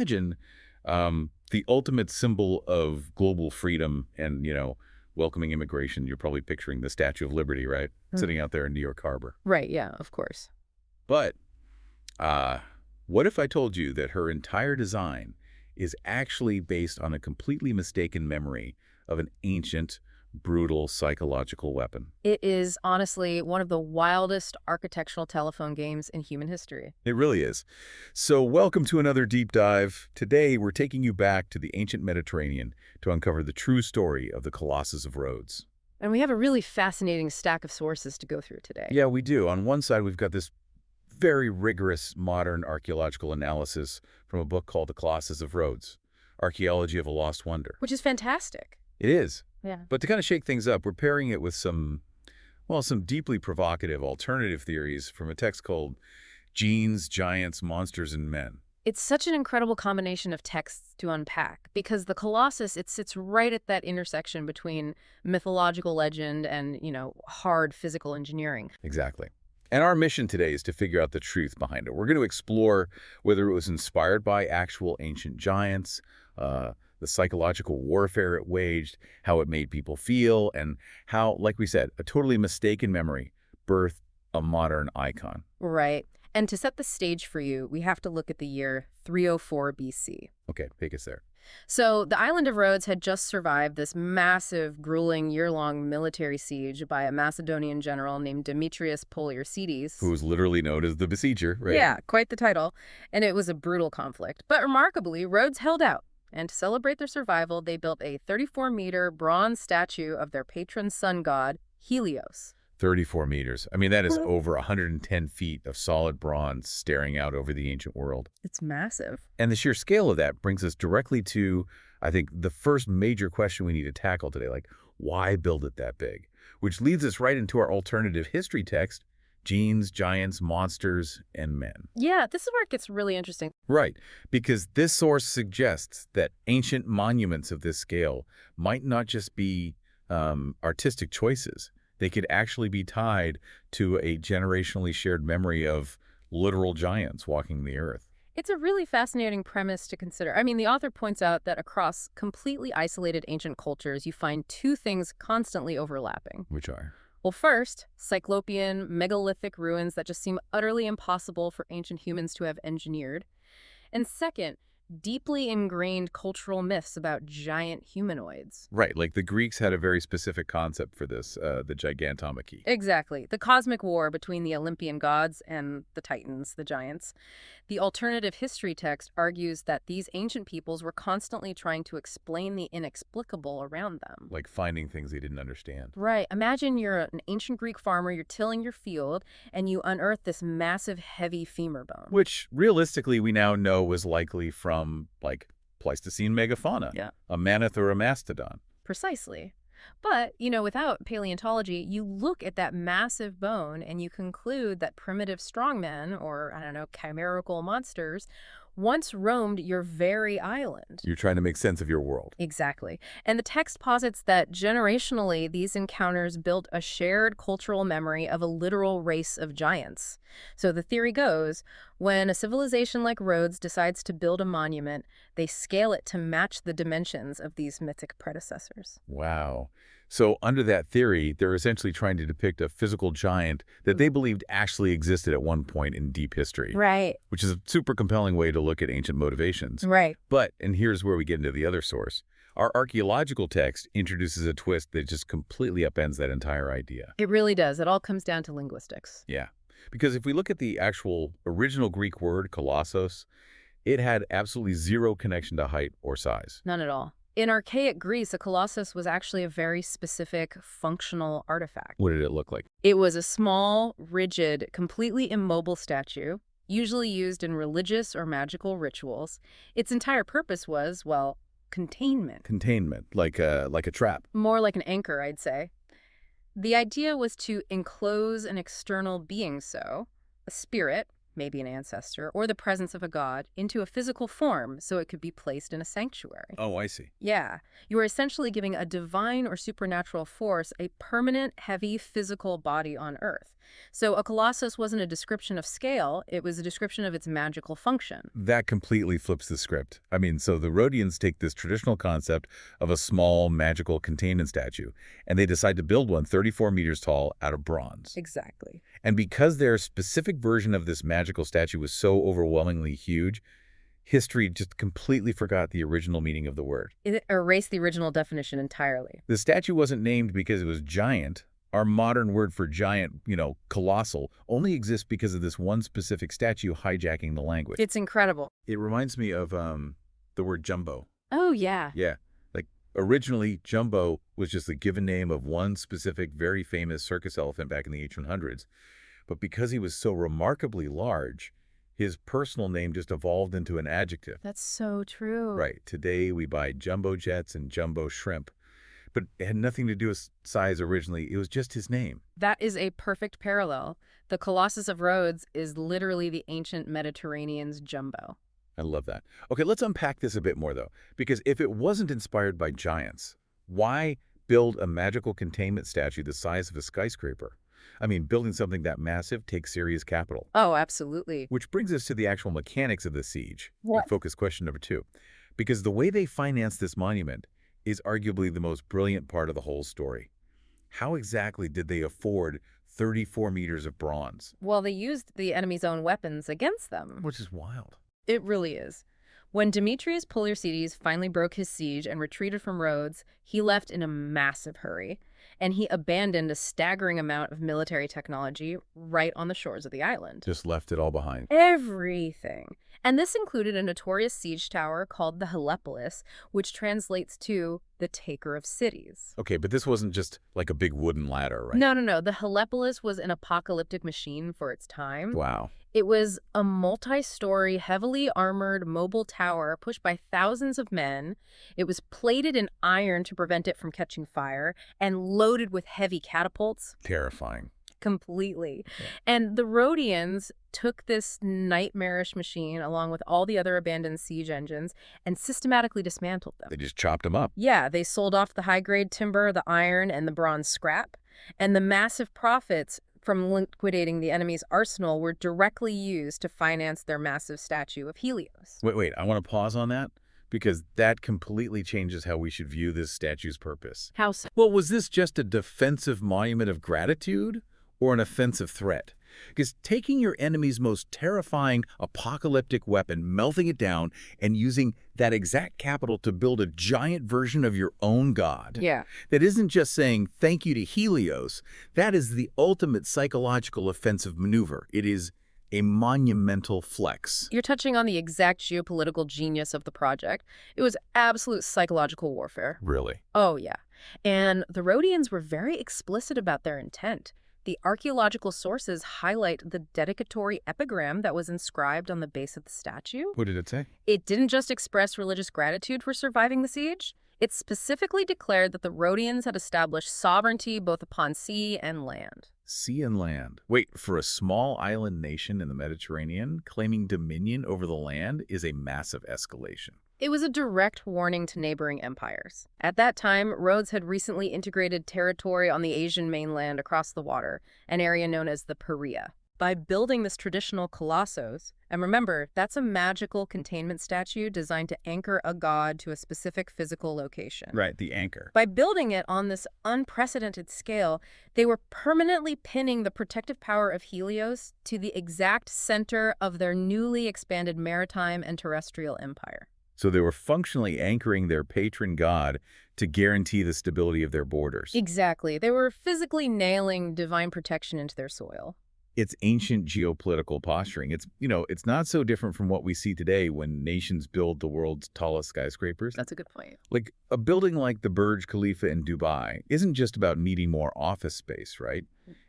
imagine the ultimate symbol of global freedom and, welcoming immigration. You're probably picturing the Statue of Liberty, right? Sitting out there in New York Harbor. Right, yeah, of course. But what if I told you that her entire design is actually based on a completely mistaken memory of an ancient, brutal psychological weapon? It is honestly one of the wildest architectural telephone games in human history. It really is. So welcome to another deep dive. Today, we're taking you back to the ancient Mediterranean to uncover the true story of the Colossus of Rhodes. And we have a really fascinating stack of sources to go through today. Yeah, we do. On one side, we've got this very rigorous modern archaeological analysis from a book called The Colossus of Rhodes, Archaeology of a Lost Wonder. Which is fantastic. It is. Yeah. But to kind of shake things up, we're pairing it with some deeply provocative alternative theories from a text called Genes, Giants, Monsters, and Men. It's such an incredible combination of texts to unpack because the Colossus, it sits right at that intersection between mythological legend and, hard physical engineering. Exactly. And our mission today is to figure out the truth behind it. We're going to explore whether it was inspired by actual ancient giants, the psychological warfare it waged, how it made people feel, and how, like we said, a totally mistaken memory birthed a modern icon. Right. And to set the stage for you, we have to look at the year 304 BC. Okay, take us there. So the island of Rhodes had just survived this massive, grueling, year-long military siege by a Macedonian general named Demetrius Poliorcetes. Who was literally known as the Besieger, right? Yeah, quite the title. And it was a brutal conflict. But remarkably, Rhodes held out. And to celebrate their survival, they built a 34-meter bronze statue of their patron sun god, Helios. 34 meters. I mean, that is over 110 feet of solid bronze staring out over the ancient world. It's massive. And the sheer scale of that brings us directly to, I think, the first major question we need to tackle today, like, why build it that big? Which leads us right into our alternative history text, Genes, Giants, Monsters, and Men. Yeah, this is where it gets really interesting. Right, because this source suggests that ancient monuments of this scale might not just be artistic choices. They could actually be tied to a generationally shared memory of literal giants walking the earth. It's a really fascinating premise to consider. I mean, the author points out that across completely isolated ancient cultures, you find two things constantly overlapping. Which are? Well, first, Cyclopean, megalithic ruins that just seem utterly impossible for ancient humans to have engineered. And second, deeply ingrained cultural myths about giant humanoids. Right, like the Greeks had a very specific concept for this, the gigantomachy. Exactly. The cosmic war between the Olympian gods and the Titans, the giants. The alternative history text argues that these ancient peoples were constantly trying to explain the inexplicable around them. Like finding things they didn't understand. Right. Imagine you're an ancient Greek farmer, you're tilling your field, and you unearth this massive, heavy femur bone. Which, realistically, we now know was likely from, like, Pleistocene megafauna. Yeah. A mammoth or a mastodon. Precisely. But, without paleontology, you look at that massive bone and you conclude that primitive strongmen, or, chimerical monsters, once roamed your very island. You're trying to make sense of your world. Exactly. And the text posits that generationally, these encounters built a shared cultural memory of a literal race of giants. So the theory goes, when a civilization like Rhodes decides to build a monument, they scale it to match the dimensions of these mythic predecessors. Wow. So under that theory, they're essentially trying to depict a physical giant that they believed actually existed at one point in deep history. Right. Which is a super compelling way to look at ancient motivations. Right. But, and here's where we get into the other source, our archaeological text introduces a twist that just completely upends that entire idea. It really does. It all comes down to linguistics. Yeah. Because if we look at the actual original Greek word, kolossos, it had absolutely zero connection to height or size. None at all. In archaic Greece, a colossus was actually a very specific functional artifact. What did it look like? It was a small, rigid, completely immobile statue, usually used in religious or magical rituals. Its entire purpose was, well, containment. Containment, like a trap. More like an anchor, I'd say. The idea was to enclose an external being, so a spirit, maybe an ancestor, or the presence of a god, into a physical form so it could be placed in a sanctuary. Oh, I see. Yeah, you are essentially giving a divine or supernatural force a permanent, heavy, physical body on Earth. So a colossus wasn't a description of scale, it was a description of its magical function. That completely flips the script. I mean, so the Rhodians take this traditional concept of a small, magical containment statue, and they decide to build one 34 meters tall out of bronze. Exactly. And because their specific version of this magical statue was so overwhelmingly huge, history just completely forgot the original meaning of the word. It erased the original definition entirely. The statue wasn't named because it was giant. Our modern word for giant, colossal, only exists because of this one specific statue hijacking the language. It's incredible. It reminds me of the word jumbo. Oh, yeah. Yeah, like originally jumbo was just the given name of one specific very famous circus elephant back in the 1800s. But because he was so remarkably large, his personal name just evolved into an adjective. That's so true. Right. Today we buy jumbo jets and jumbo shrimp. But it had nothing to do with size originally. It was just his name. That is a perfect parallel. The Colossus of Rhodes is literally the ancient Mediterranean's jumbo. I love that. Okay, let's unpack this a bit more, though. Because if it wasn't inspired by giants, why build a magical containment statue the size of a skyscraper? I mean, building something that massive takes serious capital. Oh, absolutely. Which brings us to the actual mechanics of the siege. What? Focus question number 2. Because the way they financed this monument is arguably the most brilliant part of the whole story. How exactly did they afford 34 meters of bronze? Well, they used the enemy's own weapons against them. Which is wild. It really is. When Demetrius Poliorcetes finally broke his siege and retreated from Rhodes, he left in a massive hurry, and he abandoned a staggering amount of military technology right on the shores of the island. Just left it all behind. Everything. And this included a notorious siege tower called the Helepolis, which translates to the taker of cities. Okay, but this wasn't just like a big wooden ladder, right? No, no, no. The Helepolis was an apocalyptic machine for its time. Wow. It was a multi-story, heavily armored mobile tower pushed by thousands of men. It was plated in iron to prevent it from catching fire and loaded with heavy catapults. Terrifying. Completely. Yeah. And the Rhodians took this nightmarish machine along with all the other abandoned siege engines and systematically dismantled them. They just chopped them up. Yeah, they sold off the high-grade timber, the iron, and the bronze scrap. And the massive profits from liquidating the enemy's arsenal were directly used to finance their massive statue of Helios. Wait, I want to pause on that because that completely changes how we should view this statue's purpose. How so? Well, was this just a defensive monument of gratitude or an offensive threat? Because taking your enemy's most terrifying apocalyptic weapon, melting it down, and using that exact capital to build a giant version of your own god. Yeah. That isn't just saying thank you to Helios. That is the ultimate psychological offensive maneuver. It is a monumental flex. You're touching on the exact geopolitical genius of the project. It was absolute psychological warfare. Really? Oh, yeah. And the Rhodians were very explicit about their intent. The archaeological sources highlight the dedicatory epigram that was inscribed on the base of the statue. What did it say? It didn't just express religious gratitude for surviving the siege. It specifically declared that the Rhodians had established sovereignty both upon sea and land. Sea and land. Wait, for a small island nation in the Mediterranean, claiming dominion over the land is a massive escalation. It was a direct warning to neighboring empires. At that time, Rhodes had recently integrated territory on the Asian mainland across the water, an area known as the Perea. By building this traditional colossus, and remember, that's a magical containment statue designed to anchor a god to a specific physical location. Right, the anchor. By building it on this unprecedented scale, they were permanently pinning the protective power of Helios to the exact center of their newly expanded maritime and terrestrial empire. So they were functionally anchoring their patron god to guarantee the stability of their borders. Exactly. They were physically nailing divine protection into their soil. It's ancient geopolitical posturing. It's not so different from what we see today when nations build the world's tallest skyscrapers. That's a good point. Like a building like the Burj Khalifa in Dubai isn't just about needing more office space, right?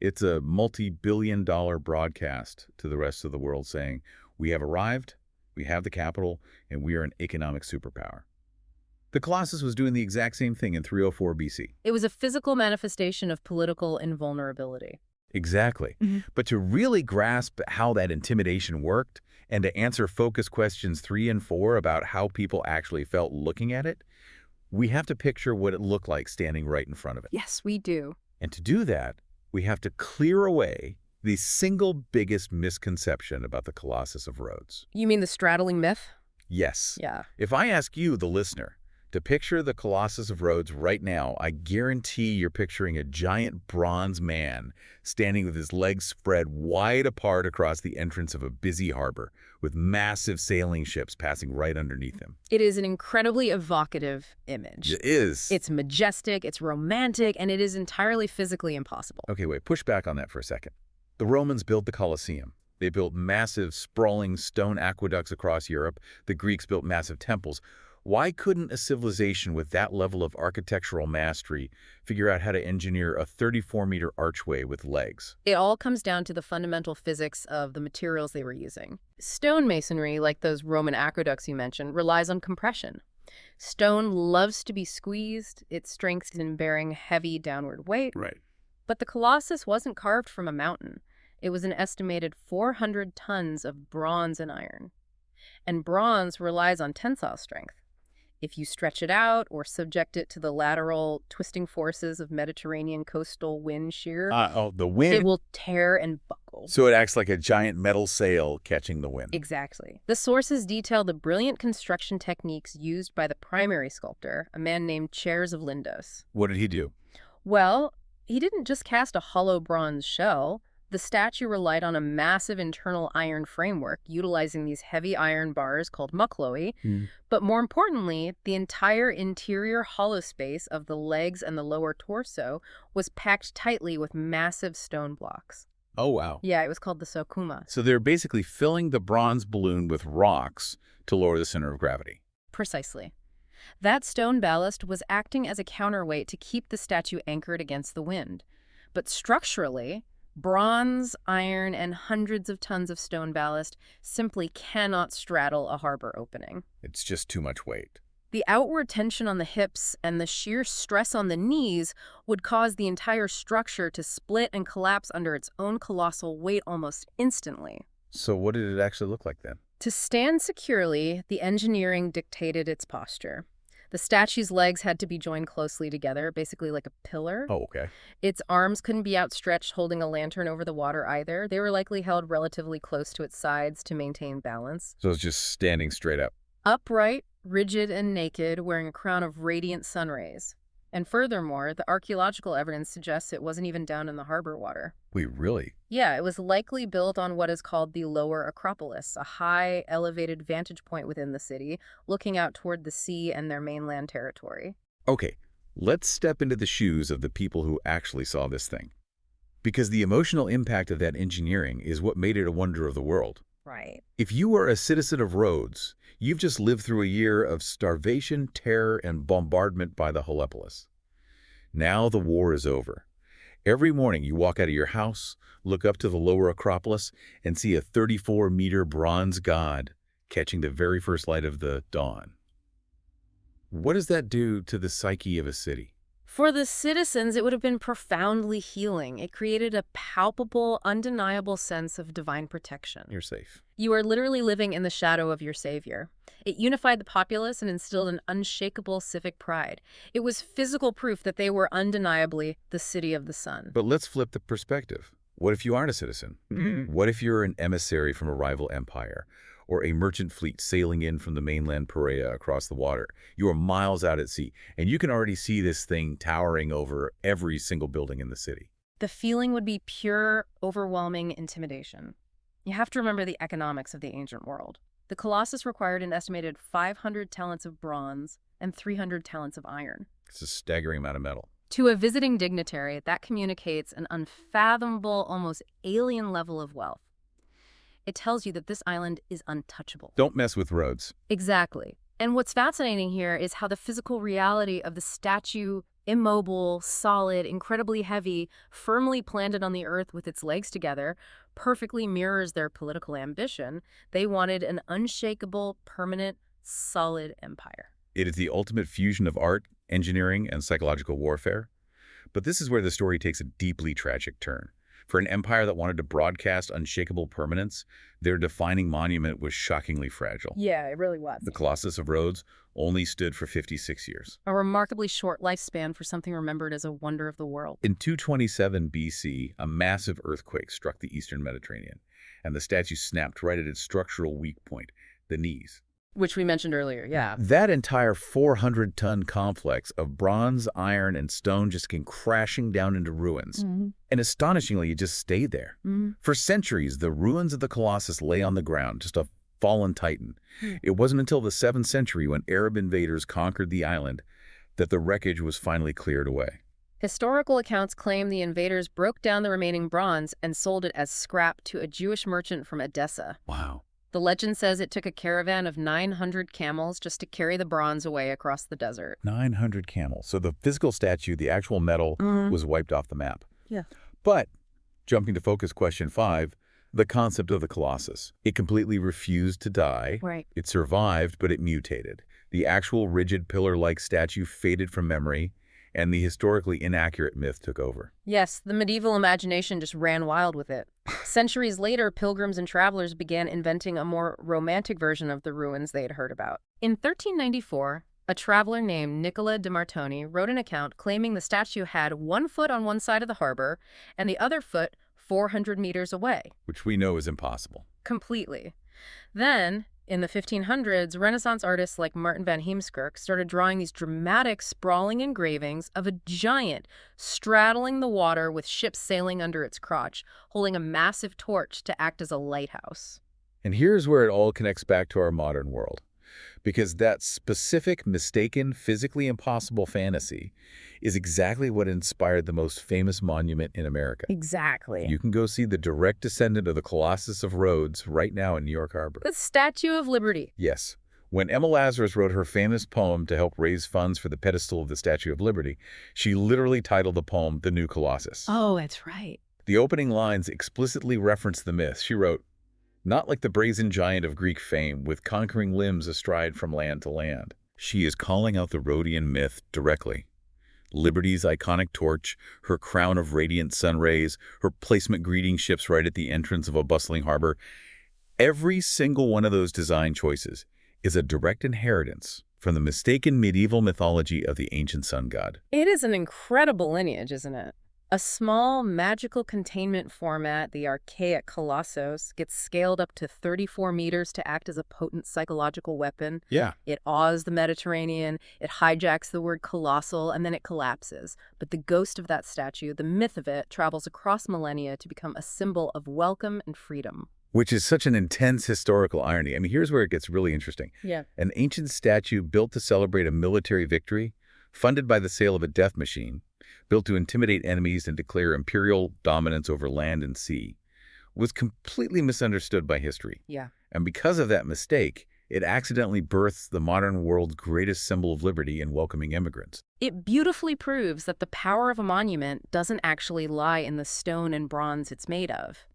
It's a multi-billion-dollar broadcast to the rest of the world saying, we have arrived, we have the capital, and we are an economic superpower. The Colossus was doing the exact same thing in 304 BC. It was a physical manifestation of political invulnerability. Exactly. Mhm. But to really grasp how that intimidation worked and to answer focus questions 3 and 4 about how people actually felt looking at it, we have to picture what it looked like standing right in front of it. Yes, we do. And to do that, we have to clear away the single biggest misconception about the Colossus of Rhodes. You mean the straddling myth? Yes. Yeah. If I ask you, the listener, to picture the Colossus of Rhodes right now, I guarantee you're picturing a giant bronze man standing with his legs spread wide apart across the entrance of a busy harbor, with massive sailing ships passing right underneath him. It is an incredibly evocative image. It is. It's majestic, it's romantic, and it is entirely physically impossible. Okay, wait, push back on that for a second. The Romans built the Colosseum. They built massive, sprawling stone aqueducts across Europe. The Greeks built massive temples. Why couldn't a civilization with that level of architectural mastery figure out how to engineer a 34-meter archway with legs? It all comes down to the fundamental physics of the materials they were using. Stone masonry, like those Roman aqueducts you mentioned, relies on compression. Stone loves to be squeezed, its strength in bearing heavy downward weight. Right. But the Colossus wasn't carved from a mountain. It was an estimated 400 tons of bronze and iron. And bronze relies on tensile strength. If you stretch it out or subject it to the lateral twisting forces of Mediterranean coastal wind shear, The wind. it will tear and buckle. So it acts like a giant metal sail catching the wind. Exactly. The sources detail the brilliant construction techniques used by the primary sculptor, a man named Chairs of Lindos. What did he do? Well, he didn't just cast a hollow bronze shell. The statue relied on a massive internal iron framework, utilizing these heavy iron bars called muckloi. But more importantly, the entire interior hollow space of the legs and the lower torso was packed tightly with massive stone blocks. Oh, wow. Yeah, it was called the sokuma. So they're basically filling the bronze balloon with rocks to lower the center of gravity. Precisely. That stone ballast was acting as a counterweight to keep the statue anchored against the wind. But structurally, bronze, iron, and hundreds of tons of stone ballast simply cannot straddle a harbor opening. It's just too much weight. The outward tension on the hips and the sheer stress on the knees would cause the entire structure to split and collapse under its own colossal weight almost instantly. So what did it actually look like then? To stand securely, the engineering dictated its posture. The statue's legs had to be joined closely together, basically like a pillar. Oh, okay. Its arms couldn't be outstretched holding a lantern over the water either. They were likely held relatively close to its sides to maintain balance. So it's just standing straight up. Upright, rigid, and naked, wearing a crown of radiant sun rays. And furthermore, the archaeological evidence suggests it wasn't even down in the harbor water. Wait, really? Yeah, it was likely built on what is called the Lower Acropolis, a high, elevated vantage point within the city, looking out toward the sea and their mainland territory. Okay, let's step into the shoes of the people who actually saw this thing. Because the emotional impact of that engineering is what made it a wonder of the world. Right. If you are a citizen of Rhodes, you've just lived through a year of starvation, terror, and bombardment by the Helepolis. Now the war is over. Every morning you walk out of your house, look up to the Lower Acropolis, and see a 34-meter bronze god catching the very first light of the dawn. What does that do to the psyche of a city? For the citizens, it would have been profoundly healing. It created a palpable, undeniable sense of divine protection. You're safe. You are literally living in the shadow of your savior. It unified the populace and instilled an unshakable civic pride. It was physical proof that they were undeniably the city of the sun. But let's flip the perspective. What if you aren't a citizen? What if you're an emissary from a rival empire, or a merchant fleet sailing in from the mainland Perea across the water? You are miles out at sea, and you can already see this thing towering over every single building in the city. The feeling would be pure, overwhelming intimidation. You have to remember the economics of the ancient world. The Colossus required an estimated 500 talents of bronze and 300 talents of iron. It's a staggering amount of metal. To a visiting dignitary, that communicates an unfathomable, almost alien level of wealth. It tells you that this island is untouchable. Don't mess with Rhodes. Exactly. And what's fascinating here is how the physical reality of the statue, immobile, solid, incredibly heavy, firmly planted on the earth with its legs together, perfectly mirrors their political ambition. They wanted an unshakable, permanent, solid empire. It is the ultimate fusion of art, engineering, and psychological warfare. But this is where the story takes a deeply tragic turn. For an empire that wanted to broadcast unshakable permanence, their defining monument was shockingly fragile. Yeah, it really was. The Colossus of Rhodes only stood for 56 years. A remarkably short lifespan for something remembered as a wonder of the world. In 227 BC, a massive earthquake struck the eastern Mediterranean, and the statue snapped right at its structural weak point, the knees. Which we mentioned earlier, yeah. That entire 400-ton complex of bronze, iron, and stone just came crashing down into ruins. And astonishingly, it just stayed there. For centuries, the ruins of the Colossus lay on the ground, just a fallen titan. It wasn't until the 7th century, when Arab invaders conquered the island, that the wreckage was finally cleared away. Historical accounts claim the invaders broke down the remaining bronze and sold it as scrap to a Jewish merchant from Edessa. Wow. The legend says it took a caravan of 900 camels just to carry the bronze away across the desert. 900 camels. So the physical statue, the actual metal, was wiped off the map. Yeah. But, jumping to focus question 5, the concept of the Colossus. It completely refused to die. Right. It survived, but it mutated. The actual rigid pillar-like statue faded from memory, and the historically inaccurate myth took over. Yes, the medieval imagination just ran wild with it. Centuries later, pilgrims and travelers began inventing a more romantic version of the ruins they had heard about. In 1394, a traveler named Nicola de Martoni wrote an account claiming the statue had 1 foot on one side of the harbor and the other foot 400 meters away. Which we know is impossible. Completely. Then, in the 1500s, Renaissance artists like Martin van Heemskerk started drawing these dramatic, sprawling engravings of a giant straddling the water with ships sailing under its crotch, holding a massive torch to act as a lighthouse. And here's where it all connects back to our modern world. Because that specific, mistaken, physically impossible fantasy is exactly what inspired the most famous monument in America. Exactly. You can go see the direct descendant of the Colossus of Rhodes right now in New York Harbor. The Statue of Liberty. Yes. When Emma Lazarus wrote her famous poem to help raise funds for the pedestal of the Statue of Liberty, she literally titled the poem The New Colossus. Oh, that's right. The opening lines explicitly reference the myth. She wrote, "Not like the brazen giant of Greek fame, with conquering limbs astride from land to land." She is calling out the Rhodian myth directly. Liberty's iconic torch, her crown of radiant sun rays, her placement greeting ships right at the entrance of a bustling harbor. Every single one of those design choices is a direct inheritance from the mistaken medieval mythology of the ancient sun god. It is an incredible lineage, isn't it? A small, magical containment format, the archaic Colossus, gets scaled up to 34 meters to act as a potent psychological weapon. Yeah. It awes the Mediterranean, it hijacks the word colossal, and then it collapses. But the ghost of that statue, the myth of it, travels across millennia to become a symbol of welcome and freedom. Which is such an intense historical irony. I mean, here's where it gets really interesting. Yeah. An ancient statue built to celebrate a military victory, funded by the sale of a death machine, built to intimidate enemies and declare imperial dominance over land and sea, was completely misunderstood by history. Yeah. And because of that mistake, it accidentally births the modern world's greatest symbol of liberty in welcoming immigrants. It beautifully proves that the power of a monument doesn't actually lie in the stone and bronze it's made of.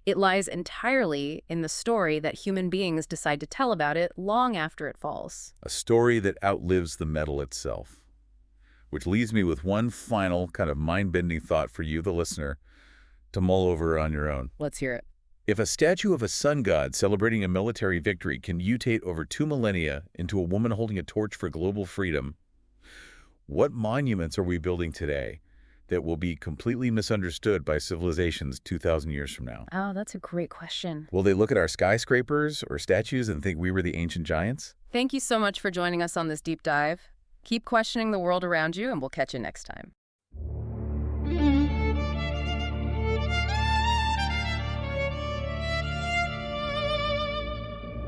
It lies entirely in the story that human beings decide to tell about it long after it falls. A story that outlives the metal itself. Which leaves me with one final kind of mind-bending thought for you, the listener, to mull over on your own. Let's hear it. If a statue of a sun god celebrating a military victory can mutate over 2 millennia into a woman holding a torch for global freedom, what monuments are we building today that will be completely misunderstood by civilizations 2,000 years from now? Oh, that's a great question. Will they look at our skyscrapers or statues and think we were the ancient giants? Thank you so much for joining us on this deep dive. Keep questioning the world around you, and we'll catch you next time.